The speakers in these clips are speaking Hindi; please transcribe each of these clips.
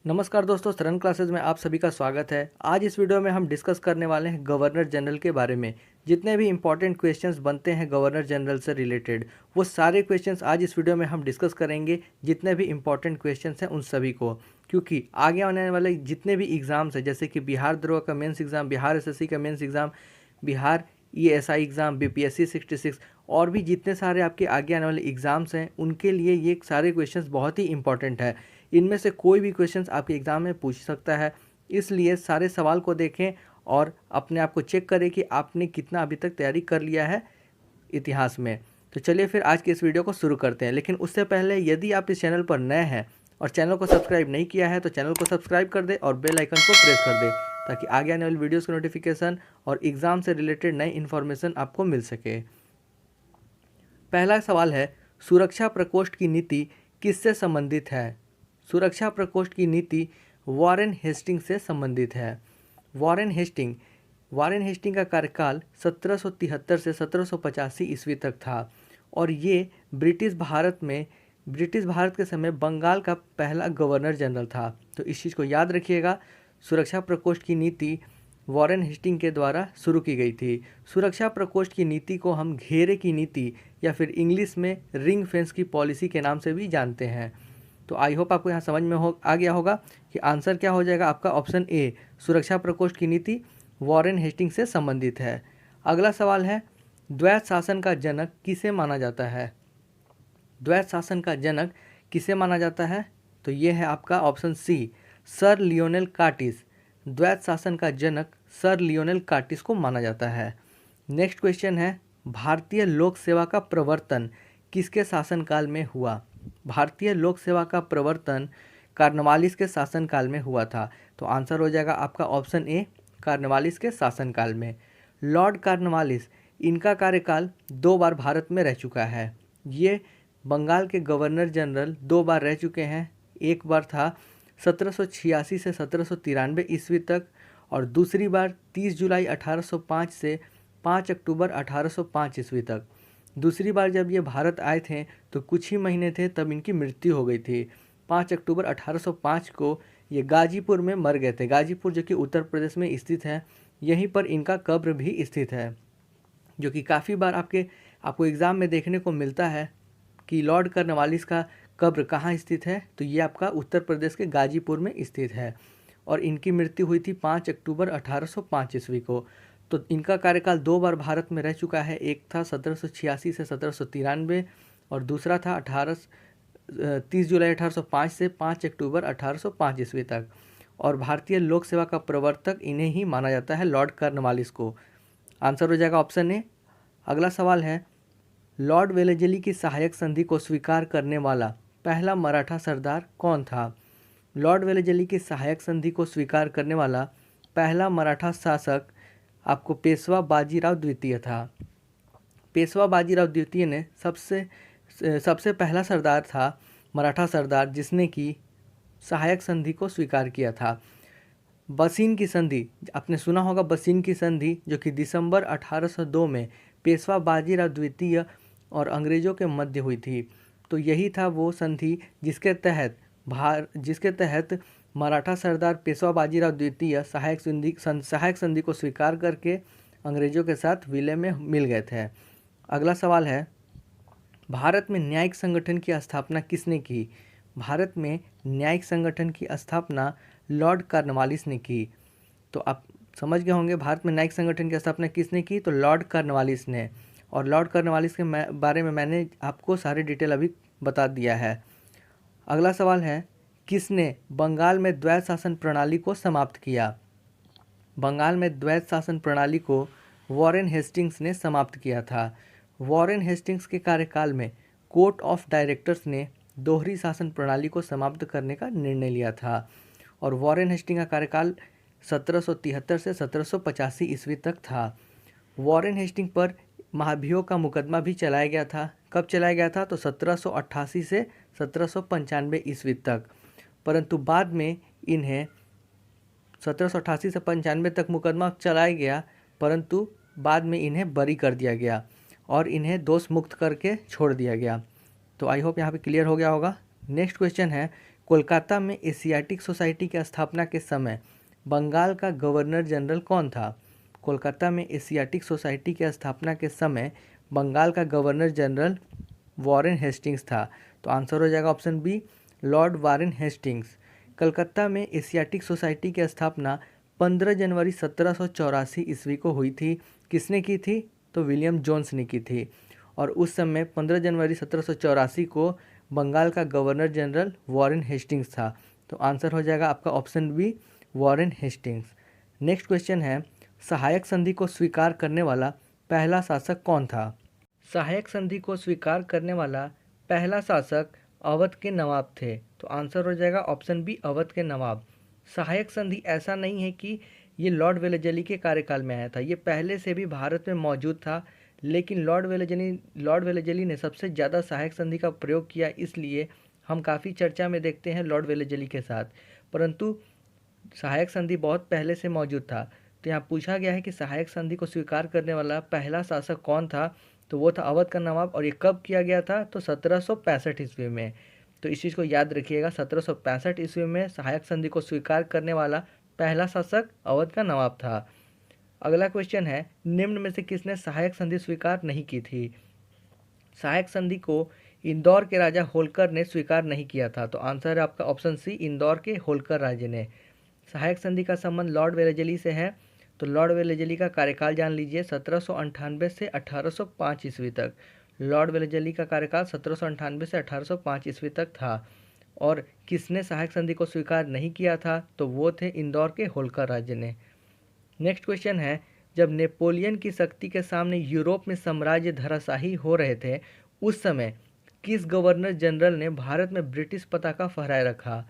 नमस्कार दोस्तों, सरन क्लासेस में आप सभी का स्वागत है। आज इस वीडियो में हम डिस्कस करने वाले हैं गवर्नर जनरल के बारे में। जितने भी इंपॉर्टेंट क्वेश्चंस बनते हैं गवर्नर जनरल से रिलेटेड, वो सारे क्वेश्चंस आज इस वीडियो में हम डिस्कस करेंगे। जितने भी इंपॉर्टेंट क्वेश्चंस हैं उन सभी को, क्योंकि आगे आने वाले जितने भी एग्ज़ाम्स हैं, जैसे कि बिहार दरोगा का मेन्स एग्ज़ाम, बिहार एसएससी का mains exam, Bihar ESI exam, BPSC 66 और भी जितने सारे आपके आगे आने वाले एग्ज़ाम्स हैं, उनके लिए ये सारे क्वेश्चंस बहुत ही इंपॉर्टेंट है। इनमें से कोई भी क्वेश्चंस आपके एग्ज़ाम में पूछ सकता है, इसलिए सारे सवाल को देखें और अपने आप को चेक करें कि आपने कितना अभी तक तैयारी कर लिया है इतिहास में। तो चलिए फिर आज के इस वीडियो को शुरू करते हैं। लेकिन उससे पहले यदि आप इस चैनल पर नए हैं और चैनल को सब्सक्राइब नहीं किया है तो चैनल को सब्सक्राइब कर दें और बेल आइकन को प्रेस कर दें, ताकि आगे आने वाली वीडियोज़ की नोटिफिकेशन और एग्ज़ाम से रिलेटेड नई इन्फॉर्मेशन आपको मिल सके। पहला सवाल है, सुरक्षा प्रकोष्ठ की नीति किससे संबंधित है? सुरक्षा प्रकोष्ठ की नीति वॉरेन हेस्टिंग से संबंधित है। वॉरेन हेस्टिंग का कार्यकाल 1773 से 1785 ईस्वी तक था और ये ब्रिटिश भारत के समय बंगाल का पहला गवर्नर जनरल था। तो इस चीज़ को याद रखिएगा। सुरक्षा प्रकोष्ठ की नीति वॉरेन हेस्टिंग के द्वारा शुरू की गई थी। सुरक्षा प्रकोष्ठ की नीति को हम घेरे की नीति या फिर इंग्लिश में रिंग फेंस की पॉलिसी के नाम से भी जानते हैं। तो आई होप आपको यहाँ समझ में आ गया होगा कि आंसर क्या हो जाएगा आपका। ऑप्शन ए, सुरक्षा प्रकोष्ठ की नीति वॉरेन हेस्टिंग से संबंधित है। अगला सवाल है, द्वैत शासन का जनक किसे माना जाता है? द्वैत शासन का जनक किसे माना जाता है? तो ये है आपका option C, sir Lionel Curtis. द्वैत शासन का जनक सर लियोनेल कार्टिस को माना जाता है। नेक्स्ट क्वेश्चन है, भारतीय लोक सेवा का प्रवर्तन किसके शासनकाल में हुआ? भारतीय लोक सेवा का प्रवर्तन कार्नवालिस के शासनकाल में हुआ था। तो आंसर हो जाएगा आपका ऑप्शन ए, कार्नवालिस के शासनकाल में। लॉर्ड कार्नवालिस, इनका कार्यकाल 2 बार भारत में रह चुका है। ये बंगाल के गवर्नर जनरल 2 बार रह चुके हैं। एक बार था 1786 से 1793 ईस्वी तक और दूसरी बार 30 जुलाई 1805 से 5 अक्टूबर 1805 ईस्वी तक। दूसरी बार जब ये भारत आए थे तो कुछ ही महीने थे तब इनकी मृत्यु हो गई थी। 5 अक्टूबर 1805 को ये गाजीपुर में मर गए थे। गाजीपुर जो कि उत्तर प्रदेश में स्थित है, यहीं पर इनका कब्र भी स्थित है, जो कि काफ़ी बार आपको एग्ज़ाम में देखने को मिलता है कि लॉर्ड कार्नवालिस का कब्र कहाँ स्थित है। तो ये आपका उत्तर प्रदेश के गाजीपुर में स्थित है और इनकी मृत्यु हुई थी 5 अक्टूबर 1805 ईस्वी को। तो इनका कार्यकाल 2 बार भारत में रह चुका है। एक था 1786 से 1793 और दूसरा था 30 जुलाई 1805 से 5 अक्टूबर 1805 ईस्वी तक। और भारतीय लोक सेवा का प्रवर्तक इन्हें ही माना जाता है, लॉर्ड कार्नवालिस को। आंसर हो जाएगा ऑप्शन ए। अगला सवाल है, लॉर्ड वेलेजली की सहायक संधि को स्वीकार करने वाला पहला मराठा सरदार कौन था? लॉर्ड वेलेजली की सहायक संधि को स्वीकार करने वाला पहला मराठा शासक आपको पेशवा बाजीराव द्वितीय था। पेशवा बाजीराव द्वितीय ने सबसे पहला सरदार था, मराठा सरदार, जिसने कि सहायक संधि को स्वीकार किया था। बसीन की संधि, आपने सुना होगा बसीन की संधि, जो कि दिसंबर 1802 में पेशवा बाजीराव द्वितीय और अंग्रेज़ों के मध्य हुई थी। तो यही था वो संधि जिसके तहत मराठा सरदार पेशवा बाजीराव द्वितीय सहायक संधि को स्वीकार करके अंग्रेज़ों के साथ विलय में मिल गए थे। अगला सवाल है, भारत में न्यायिक संगठन की स्थापना किसने की? भारत में न्यायिक संगठन की स्थापना लॉर्ड कार्नवालिस ने की। तो आप समझ गए होंगे भारत में न्यायिक संगठन की स्थापना किसने की? तो लॉर्ड कार्नवालिस ने। और लॉर्ड कार्नवालिस के बारे में मैंने आपको सारी डिटेल अभी बता दिया है। अगला सवाल है, किसने बंगाल में द्वैत शासन प्रणाली को समाप्त किया? बंगाल में द्वैत शासन प्रणाली को वॉरेन हेस्टिंग्स ने समाप्त किया था। वॉरेन हेस्टिंग्स के कार्यकाल में कोर्ट ऑफ डायरेक्टर्स ने दोहरी शासन प्रणाली को समाप्त करने का निर्णय लिया था और वॉरेन हेस्टिंग का कार्यकाल 1773 से 1785 ईस्वी तक था। वॉरेन हेस्टिंग पर महाभियोग का मुकदमा भी चलाया गया था। कब चलाया गया था? तो 1788 से 1795 ईस्वी तक। परंतु बाद में इन्हें 1788 से 95 तक मुकदमा चलाया गया, परंतु बाद में इन्हें बरी कर दिया गया और इन्हें दोष मुक्त करके छोड़ दिया गया। तो आई होप यहाँ पे क्लियर हो गया होगा। नेक्स्ट क्वेश्चन है, कोलकाता में एशियाटिक सोसाइटी की स्थापना के समय बंगाल का गवर्नर जनरल कौन था? कोलकाता में एशियाटिक सोसाइटी की स्थापना के समय बंगाल का गवर्नर जनरल वॉरेन हेस्टिंग्स था। तो आंसर हो जाएगा option B, lord Warren Hastings. Calcutta में एशियाटिक सोसाइटी की स्थापना 15 जनवरी 1784 ईस्वी को हुई थी। किसने की थी? तो विलियम जोन्स ने की थी। और उस समय 15 जनवरी 1784 को बंगाल का गवर्नर जनरल वॉरेन हेस्टिंग्स था। तो आंसर हो जाएगा आपका option B, Warren Hastings. Next question है, सहायक संधि को स्वीकार करने वाला पहला शासक कौन था? सहायक संधि को स्वीकार करने वाला पहला शासक अवध के नवाब थे। तो आंसर हो जाएगा ऑप्शन बी, अवध के नवाब। सहायक संधि ऐसा नहीं है कि ये लॉर्ड वेलेजली के कार्यकाल में आया था, ये पहले से भी भारत में मौजूद था, लेकिन लॉर्ड वेलेजली ने सबसे ज़्यादा सहायक संधि का प्रयोग किया, इसलिए हम काफ़ी चर्चा में देखते हैं लॉर्ड वेलेजली के साथ। परंतु सहायक संधि बहुत पहले से मौजूद था। तो यहाँ पूछा गया है कि सहायक संधि को स्वीकार करने वाला पहला शासक कौन था? तो वो था अवध का नवाब। और ये कब किया गया था? तो 1765 ईस्वी में। तो इस चीज़ को याद रखिएगा, 1765 ईस्वी में सहायक संधि को स्वीकार करने वाला पहला शासक अवध का नवाब था। अगला क्वेश्चन है, निम्न में से किसने सहायक संधि स्वीकार नहीं की थी? सहायक संधि को इंदौर के राजा होलकर ने स्वीकार नहीं किया था। तो आंसर है आपका ऑप्शन सी, इंदौर के होलकर राजे ने। सहायक संधि का संबंध लॉर्ड वेलेजली से है। तो लॉर्ड वेलेजली का कार्यकाल जान लीजिए, 1798 से 1805 ईस्वी तक। लॉर्ड वेलेजली का कार्यकाल 1798 से 1805 ईस्वी तक था। और किसने सहायक संधि को स्वीकार नहीं किया था? तो वो थे इंदौर के होलकर राज्य ने। नेक्स्ट क्वेश्चन है, जब नेपोलियन की शक्ति के सामने यूरोप में साम्राज्य धराशायी हो रहे थे, उस समय किस गवर्नर जनरल ने भारत में ब्रिटिश पताका फहराए रखा?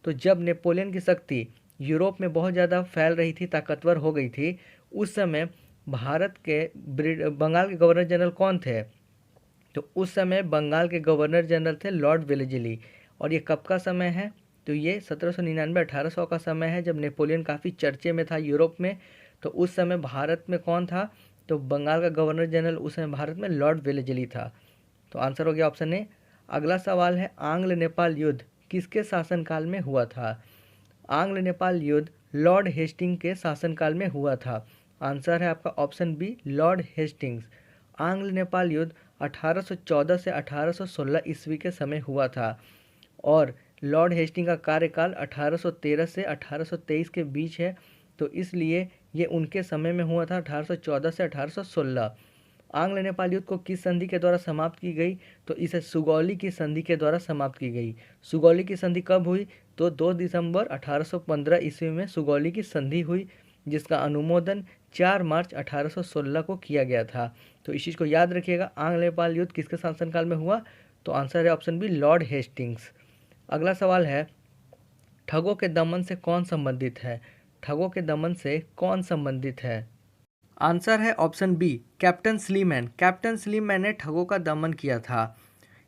तो जब नेपोलियन की शक्ति यूरोप में बहुत ज़्यादा फैल रही थी, ताकतवर हो गई थी, उस समय भारत के बंगाल के गवर्नर जनरल कौन थे? तो उस समय बंगाल के गवर्नर जनरल थे लॉर्ड वेलेजली। और ये कब का समय है? तो ये 1799-1800 का समय है, जब नेपोलियन काफ़ी चर्चे में था यूरोप में। तो उस समय भारत में कौन था? तो बंगाल का गवर्नर जनरल उस समय भारत में लॉर्ड वेलेजली था। तो आंसर हो गया ऑप्शन ए। अगला सवाल है, आंग्ल नेपाल युद्ध किसके शासनकाल में हुआ था? आंग्ल नेपाल युद्ध लॉर्ड हेस्टिंग के शासनकाल में हुआ था। आंसर है आपका ऑप्शन बी, लॉर्ड हेस्टिंग्स। आंग्ल नेपाल युद्ध 1814 से 1816 ईस्वी के समय हुआ था। और लॉर्ड हेस्टिंग का कार्यकाल 1813 से 1823 के बीच है। तो इसलिए ये उनके समय में हुआ था, 1814 से 1816। आंग्ल नेपाल युद्ध को किस संधि के द्वारा समाप्त की गई? तो इसे सुगौली की संधि के द्वारा समाप्त की गई। सुगौली की संधि कब हुई? तो 2 दिसंबर 1815 ईस्वी में सुगौली की संधि हुई, जिसका अनुमोदन 4 मार्च 1816 को किया गया था। तो इस चीज़ को याद रखिएगा, आंग्ल नेपाल युद्ध किसके शासनकाल में हुआ? तो आंसर है ऑप्शन बी, लॉर्ड हेस्टिंग्स। अगला सवाल है, ठगों के दमन से कौन संबंधित है? ठगों के दमन से कौन संबंधित है? आंसर है option B, captain Sleeman. Captain Sleeman ने ठगों का दमन किया था।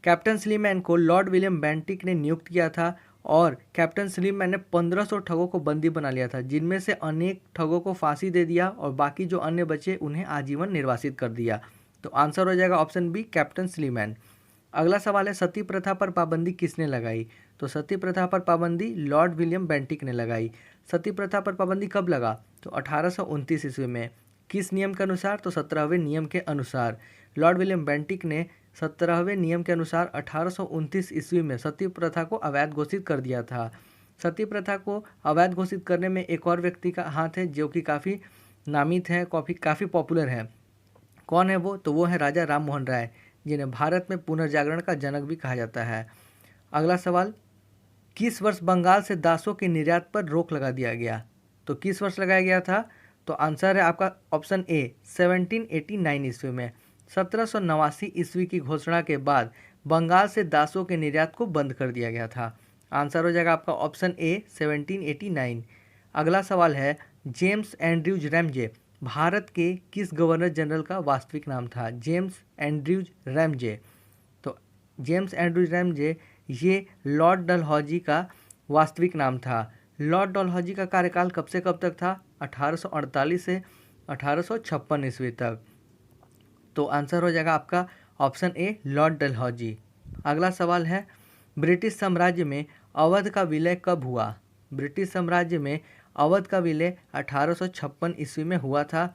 कैप्टन स्लीमैन को लॉर्ड विलियम बेंटिक ने नियुक्त किया था और कैप्टन स्लीमैन ने 1500 ठगों को बंदी बना लिया था, जिनमें से अनेक ठगों को फांसी दे दिया और बाकी जो अन्य बचे उन्हें आजीवन निर्वासित कर दिया। तो आंसर हो जाएगा ऑप्शन बी, कैप्टन स्लीमैन। अगला सवाल है, सती प्रथा पर पाबंदी किसने लगाई? तो सती प्रथा पर पाबंदी लॉर्ड विलियम बेंटिक ने लगाई। सती प्रथा पर पाबंदी कब लगा? तो 1829 ईस्वी में। किस नियम के अनुसार? तो 17वें नियम के अनुसार। लॉर्ड विलियम बेंटिक ने 17वें नियम के अनुसार 1829 ईस्वी में सती प्रथा को अवैध घोषित कर दिया था। सती प्रथा को अवैध घोषित करने में एक और व्यक्ति का हाथ है, जो कि काफ़ी नामित है, काफ़ी पॉपुलर है। कौन है वो? तो वो है राजा राम मोहन राय, जिन्हें भारत में पुनर्जागरण का जनक भी कहा जाता है। अगला सवाल, किस वर्ष बंगाल से दासों के निर्यात पर रोक लगा दिया गया? तो किस वर्ष लगाया गया था? तो आंसर है आपका ऑप्शन ए, 1789 ईस्वी में। 1789 ईस्वी की घोषणा के बाद बंगाल से दासों के निर्यात को बंद कर दिया गया था। आंसर हो जाएगा आपका ऑप्शन ए, 1789। अगला सवाल है, जेम्स एंड्रयूज रैमजे भारत के किस गवर्नर जनरल का वास्तविक नाम था? James Andrews Ramsay. तो जेम्स एंड्रयूज रैमजे ये लॉर्ड डलहौजी का वास्तविक नाम था। लॉर्ड डलहौजी का कार्यकाल कब से कब तक था? 1848 से 1856 ईस्वी तक। तो आंसर हो जाएगा आपका ऑप्शन ए, लॉर्ड डलहौजी। अगला सवाल है, ब्रिटिश साम्राज्य में अवध का विलय कब हुआ? ब्रिटिश साम्राज्य में अवध का विलय 1856 ईस्वी में हुआ था।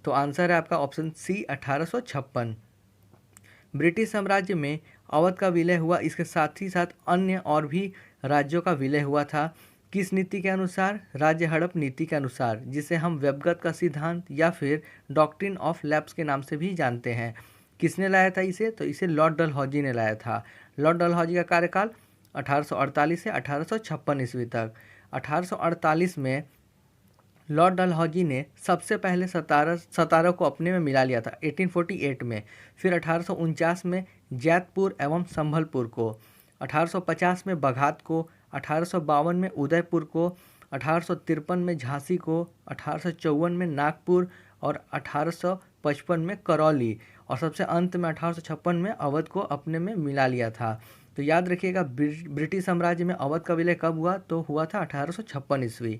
तो आंसर है आपका ऑप्शन सी 1856। ब्रिटिश साम्राज्य में अवध का विलय हुआ, इसके साथ ही साथ अन्य और भी राज्यों का विलय हुआ था। किस नीति के अनुसार? राज्य हड़प नीति के अनुसार, जिसे हम वेबगत का सिद्धांत या फिर डॉक्ट्रिन ऑफ लैप्स के नाम से भी जानते हैं। किसने लाया था इसे? तो इसे लॉर्ड डलहौजी ने लाया था। लॉर्ड डलहौजी का कार्यकाल 1848 से 1856 ईस्वी तक। 1848 में लॉर्ड डलहौजी ने सबसे पहले सतारा को अपने में मिला लिया था 1848 में। फिर 1849 में जैतपुर एवं संभलपुर को, 1850 में बघात को, 1852 में उदयपुर को, 1853 में झांसी को, 1854 में नागपुर और 1855 में करौली, और सबसे अंत में 1856 में अवध को अपने में मिला लिया था। तो याद रखिएगा, ब्रिटिश साम्राज्य में अवध का विलय कब हुआ? तो हुआ था 1856 ईस्वी।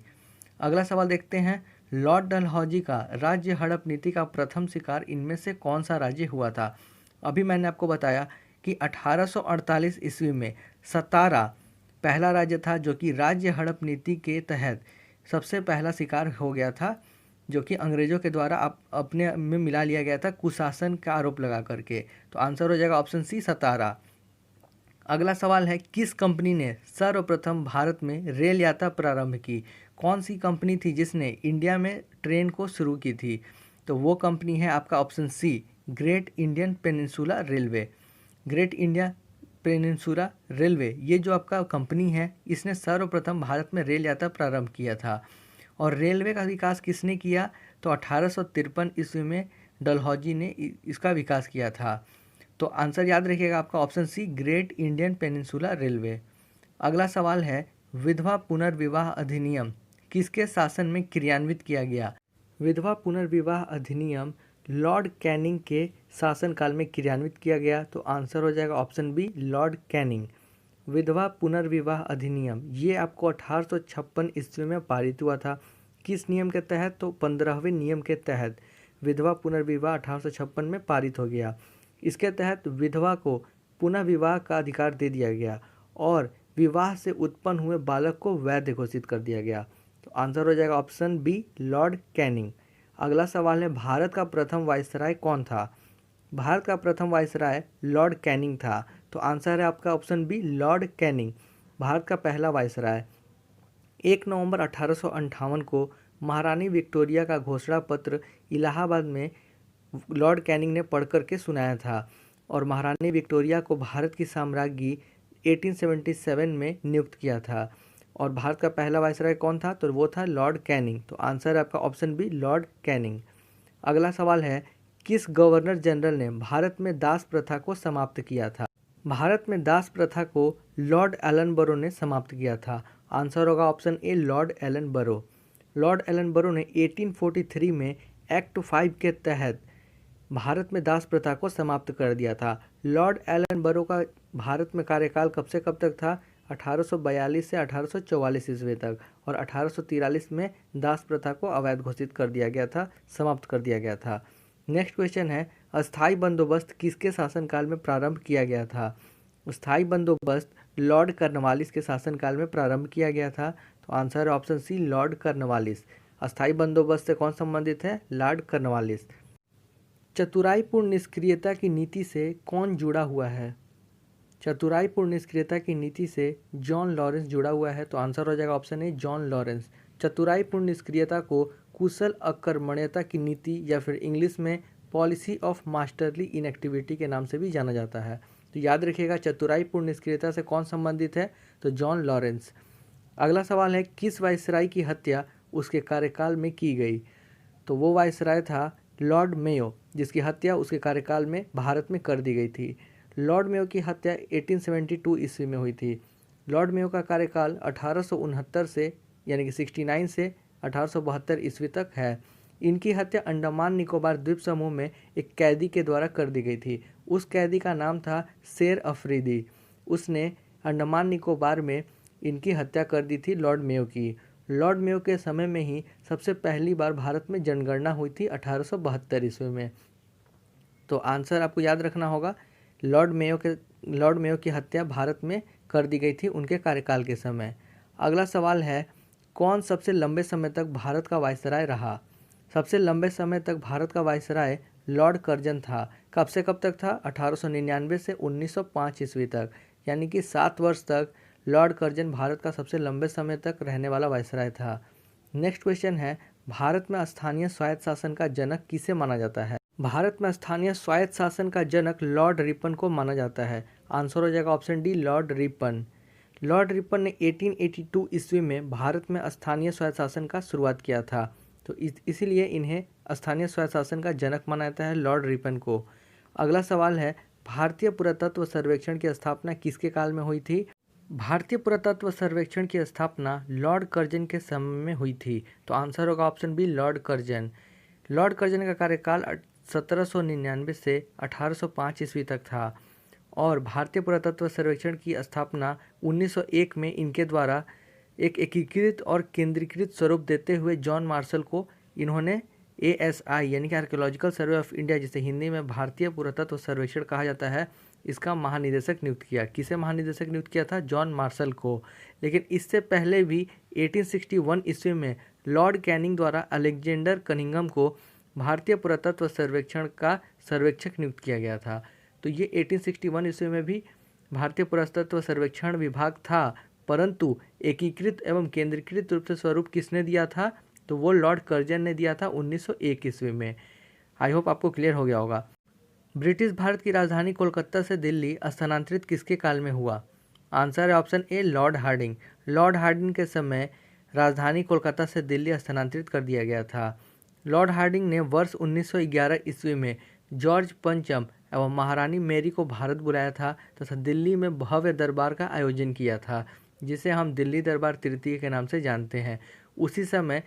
अगला सवाल देखते हैं, लॉर्ड डलहौजी का राज्य हड़प नीति का प्रथम शिकार इनमें से कौन सा राज्य हुआ था? अभी मैंने आपको बताया कि 1848 ईस्वी में सतारा पहला राज्य था जो कि राज्य हड़प नीति के तहत सबसे पहला शिकार हो गया था, जो कि अंग्रेजों के द्वारा अपने में मिला लिया गया था कुशासन का आरोप लगा करके। तो आंसर हो जाएगा ऑप्शन सी सतारा। अगला सवाल है, किस कंपनी ने सर्वप्रथम भारत में रेल यात्रा प्रारंभ की? कौन सी कंपनी थी जिसने इंडिया में ट्रेन को शुरू की थी? तो वो कंपनी है आपका option C Great Indian Peninsula Railway. Great India Peninsula Railway, ये जो आपका कंपनी है, इसने सर्वप्रथम भारत में रेल यात्रा प्रारंभ किया था। और रेलवे का विकास किसने किया? तो 1853 ईस्वी में डलहौजी ने इसका विकास किया था। तो आंसर याद रखिएगा आपका option C Great Indian Peninsula Railway. अगला सवाल है, विधवा पुनर्विवाह अधिनियम किसके शासन में क्रियान्वित किया गया? विधवा पुनर्विवाह अधिनियम लॉर्ड कैनिंग के शासनकाल में क्रियान्वित किया गया। तो आंसर हो जाएगा ऑप्शन बी लॉर्ड कैनिंग। विधवा पुनर्विवाह अधिनियम ये आपको 1856 ईस्वी में पारित हुआ था। किस नियम के तहत? तो 15वें नियम के तहत विधवा पुनर्विवाह 1856 में पारित हो गया। इसके तहत विधवा को पुनः विवाह का अधिकार दे दिया गया और विवाह से उत्पन्न हुए बालक को वैध घोषित कर दिया गया। तो आंसर हो जाएगा ऑप्शन बी लॉर्ड कैनिंग। अगला सवाल है, भारत का प्रथम वायसराय कौन था? भारत का प्रथम वायसराय लॉर्ड कैनिंग था। तो आंसर है आपका option B lord Canning, Bharat का पहला वायसराय। 1 नवंबर 1858 को महारानी विक्टोरिया का घोषणा पत्र इलाहाबाद में लॉर्ड कैनिंग ने पढ़ कर के सुनाया था और महारानी विक्टोरिया को भारत की साम्राज्ञी 1877 में नियुक्त किया था। और भारत का पहला वायसराय कौन था? तो वो था लॉर्ड कैनिंग। तो आंसर है आपका ऑप्शन बी लॉर्ड कैनिंग। अगला सवाल है, किस गवर्नर जनरल ने भारत में दास प्रथा को समाप्त किया था? भारत में दास प्रथा को लॉर्ड एलनबरो ने समाप्त किया था। आंसर होगा option A Lord Ellenborough. Lord Ellenborough ने 1843 में एक्ट 5 के तहत भारत में दास प्रथा को समाप्त कर दिया था। लॉर्ड एलनबरो का भारत में कार्यकाल कब से कब तक था? 1842 से 1844 ईस्वी तक। और 1843 में दास प्रथा को अवैध घोषित कर दिया गया था, समाप्त कर दिया गया था। नेक्स्ट क्वेश्चन है, अस्थाई बंदोबस्त किसके शासनकाल में प्रारंभ किया गया था? स्थायी बंदोबस्त लॉर्ड कर्नवालिस के शासनकाल में प्रारंभ किया गया था। तो आंसर है ऑप्शन सी लॉर्ड कर्नवालिस। अस्थायी बंदोबस्त से कौन संबंधित है? Lord Cornwallis. चतुराईपूर्ण निष्क्रियता की नीति से कौन जुड़ा हुआ है? चतुराईपूर्ण निष्क्रियता की नीति से जॉन लॉरेंस जुड़ा हुआ है। तो आंसर हो जाएगा ऑप्शन ए जॉन लॉरेंस। चतुराईपूर्ण निष्क्रियता को कुशल अकर्मण्यता की नीति या फिर इंग्लिश में पॉलिसी ऑफ मास्टरली इनएक्टिविटी के नाम से भी जाना जाता है। तो याद रखिएगा, चतुराईपूर्ण निष्क्रियता से कौन संबंधित है? तो जॉन लॉरेंस। अगला सवाल है, किस वायसराय की हत्या उसके कार्यकाल में की गई? तो वो वायसराय था लॉर्ड मेयो, जिसकी हत्या उसके कार्यकाल में भारत में कर दी गई थी। लॉर्ड मेयो की हत्या 1872 ईस्वी में हुई थी। लॉर्ड मेयो का कार्यकाल 1869 से यानी कि 69 से 1872 ईस्वी तक है। इनकी हत्या अंडमान निकोबार द्वीप समूह में एक कैदी के द्वारा कर दी गई थी। उस कैदी का नाम था शेर अफरीदी। उसने अंडमान निकोबार में इनकी हत्या कर दी थी लॉर्ड मेयो की। लॉर्ड मेयो के समय में ही सबसे पहली बार भारत में जनगणना हुई थी 1872 ईस्वी में। तो आंसर आपको याद रखना होगा, लॉर्ड मेयो की हत्या भारत में कर दी गई थी उनके कार्यकाल के समय। अगला सवाल है, कौन सबसे लंबे समय तक भारत का वायसराय रहा? सबसे लंबे समय तक भारत का वायसराय लॉर्ड कर्जन था। कब से कब तक था? 1899 से 1905 ईस्वी तक, यानी कि 7 वर्ष तक लॉर्ड कर्जन भारत का सबसे लंबे समय तक रहने वाला वायसराय था। नेक्स्ट क्वेश्चन है, भारत में स्थानीय स्वायत्त शासन का जनक किसे माना जाता है? भारत में स्थानीय स्वायत्त शासन का जनक लॉर्ड रिपन को माना जाता है। आंसर हो जाएगा option D, Lord Ripon. Lord Ripon ने 1882 ईस्वी में भारत में स्थानीय स्वायत्त शासन का शुरुआत किया था, तो इसीलिए इन्हें स्थानीय स्वायत्त शासन का जनक माना जाता है, लॉर्ड रिपन को। अगला सवाल है, भारतीय पुरातत्व सर्वेक्षण की स्थापना किसके काल में हुई थी? भारतीय पुरातत्व सर्वेक्षण की स्थापना लॉर्ड कर्जन के समय में हुई थी, तो आंसर होगा option B, lord Curzon. Lord Curzon का कार्यकाल 1799 से 1805 ईस्वी तक था और भारतीय पुरातत्व सर्वेक्षण की स्थापना 1901 में इनके द्वारा एक एकीकृत और केंद्रीकृत स्वरूप देते हुए जॉन मार्शल को इन्होंने ASI यानी कि आर्कियोलॉजिकल सर्वे ऑफ इंडिया, जिसे हिंदी में भारतीय पुरातत्व सर्वेक्षण कहा जाता है, इसका महानिदेशक नियुक्त किया। किसे महानिदेशक नियुक्त किया था? जॉन मार्शल को। लेकिन इससे पहले भी 1861 ईस्वी में लॉर्ड कैनिंग द्वारा अलेक्जेंडर कनिंघम को भारतीय पुरातत्व सर्वेक्षण का सर्वेक्षक नियुक्त किया गया था। तो ये 1861 ईस्वी में भी भारतीय पुरातत्व सर्वेक्षण विभाग था, परंतु एकीकृत एवं केंद्रीकृत रूप से स्वरूप किसने दिया था? तो वो लॉर्ड कर्जन ने दिया था 1901 ईस्वी में। आई होप आपको क्लियर हो गया होगा। ब्रिटिश भारत की राजधानी कोलकाता से दिल्ली स्थानांतरित किसके काल में हुआ? आंसर है option A, lord Hardinge. Lord Hardinge के समय राजधानी कोलकाता से दिल्ली स्थानांतरित कर दिया गया था। लॉर्ड हार्डिंग ने वर्ष 1911 ईस्वी में जॉर्ज पंचम एवं महारानी मैरी को भारत बुलाया था तथा दिल्ली में भव्य दरबार का आयोजन किया था, जिसे हम दिल्ली दरबार तृतीय के नाम से जानते हैं। उसी समय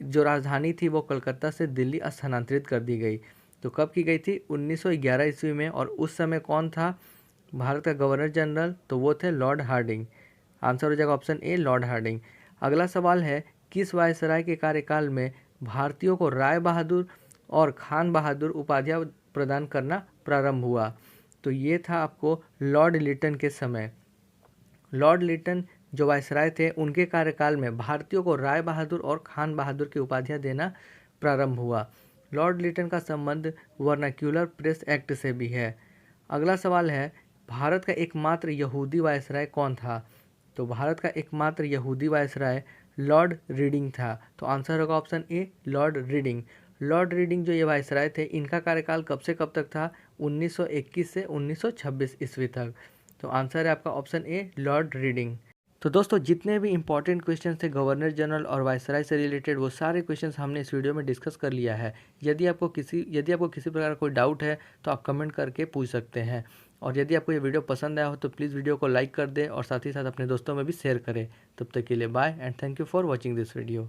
जो राजधानी थी वो कलकत्ता से दिल्ली स्थानांतरित कर दी गई। तो कब की गई थी? 1911 ईस्वी में। और उस समय कौन था भारत का गवर्नर जनरल? तो वो थे लॉर्ड हार्डिंग। आंसर हो जाएगा ऑप्शन ए, लॉर्ड हार्डिंग। अगला सवाल है, किस वायसराय के कार्यकाल में भारतीयों को राय बहादुर और खान बहादुर उपाधियां प्रदान करना प्रारंभ हुआ? तो ये था आपको लॉर्ड लिटन के समय। लॉर्ड लिटन जो वायसराय थे, उनके कार्यकाल में भारतीयों को राय बहादुर और खान बहादुर की उपाधियां देना प्रारंभ हुआ। लॉर्ड लिटन का संबंध वर्नाक्यूलर प्रेस एक्ट से भी है। अगला सवाल है, भारत का एकमात्र यहूदी वायसराय कौन था? तो भारत का एकमात्र यहूदी वायसराय लॉर्ड रीडिंग था। तो आंसर होगा option A, Lord reading. Lord reading जो ये वायसराय थे, इनका कार्यकाल कब से कब तक था? 1921 से 1926 ईस्वी तक। तो आंसर है आपका ऑप्शन ए, लॉर्ड रीडिंग। तो दोस्तों, जितने भी इंपॉर्टेंट क्वेश्चन थे गवर्नर जनरल और वायसराय से रिलेटेड, वो सारे क्वेश्चंस हमने इस वीडियो में डिस्कस कर लिया है। यदि आपको किसी प्रकार का कोई डाउट है तो आप कमेंट करके पूछ सकते हैं। और यदि आपको ये वीडियो पसंद आया हो तो प्लीज़ वीडियो को लाइक कर दें और साथ ही साथ अपने दोस्तों में भी शेयर करें। तब तक के लिए bye and thank you for watching this video.